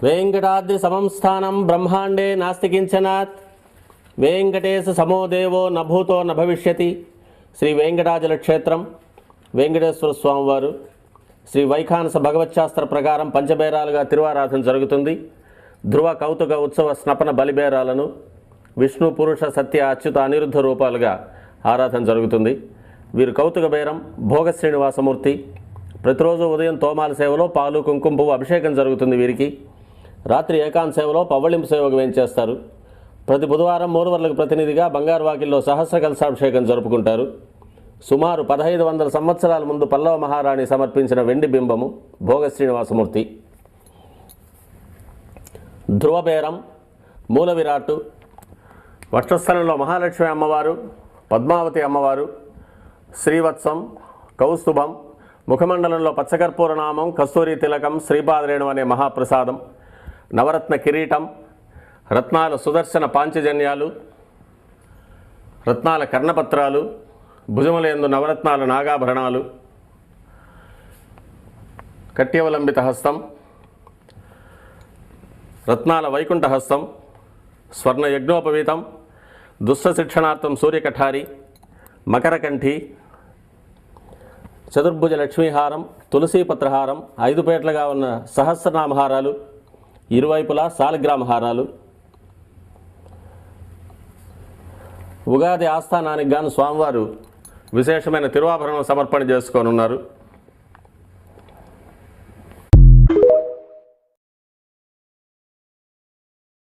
వెంకటాద్రి సమం స్థానం బ్రహ్మాండే నాస్తి కించనాత్ వెంకటేశ సమో దేవో నభూతో నభవిష్యతి. శ్రీ వెంకటాచల క్షేత్రం వెంకటేశ్వర స్వామివారు శ్రీ వైఖానస భగవచ్శాస్త్ర ప్రకారం పంచబేరాలుగా తిరువారాధన జరుగుతుంది. ధ్రువ కౌతుక ఉత్సవ స్నపన బలిబేరాలను విష్ణు పురుష సత్య అచ్యుత అనిరుద్ధ రూపాలుగా ఆరాధన జరుగుతుంది. వీరు కౌతుక బేరం భోగ శ్రీనివాసమూర్తి. ప్రతిరోజు ఉదయం తోమాల సేవలో పాలు కుంకుమ పువ్వు అభిషేకం జరుగుతుంది. వీరికి రాత్రి ఏకాంత సేవలో పవ్వళింపు సేవకు వేయించేస్తారు. ప్రతి బుధవారం మూడువర్లకు ప్రతినిధిగా బంగారు వాకిల్లో సహస్ర కలశాభిషేకం జరుపుకుంటారు. సుమారు 1500 సంవత్సరాల ముందు పల్లవ మహారాణి సమర్పించిన వెండి బింబము భోగ శ్రీనివాసమూర్తి. ధ్రువబేరం మూల విరాట్టు. వక్షస్థలంలో మహాలక్ష్మి అమ్మవారు, పద్మావతి అమ్మవారు, శ్రీవత్సం, కౌస్తుభం, ముఖమండలంలో పచ్చకర్పూర నామం, కస్తూరి తిలకం, శ్రీపాదరేణు అనే మహాప్రసాదం, నవరత్న కిరీటం, రత్నాల సుదర్శన పాంచజన్యాలు, రత్నాల కర్ణపత్రాలు, భుజములందు నవరత్నాల నాగాభరణాలు, కట్యవలంబిత హస్తం, రత్నాల వైకుంఠ హస్తం, స్వర్ణ యజ్ఞోపవీతం, దుష్ట శిక్షణార్థం సూర్యకఠారి, మకరకంఠి, చతుర్భుజ లక్ష్మీహారం, తులసీపత్రహారం, 5 పేట్లుగా ఉన్న సహస్రనామహారాలు, ఇరువైపులా సాలగ్రామహారాలు. ఉగాది ఆస్థానానికి గాను స్వామివారు విశేషమైన తిరువాభరణం సమర్పణ చేసుకోనున్నారు.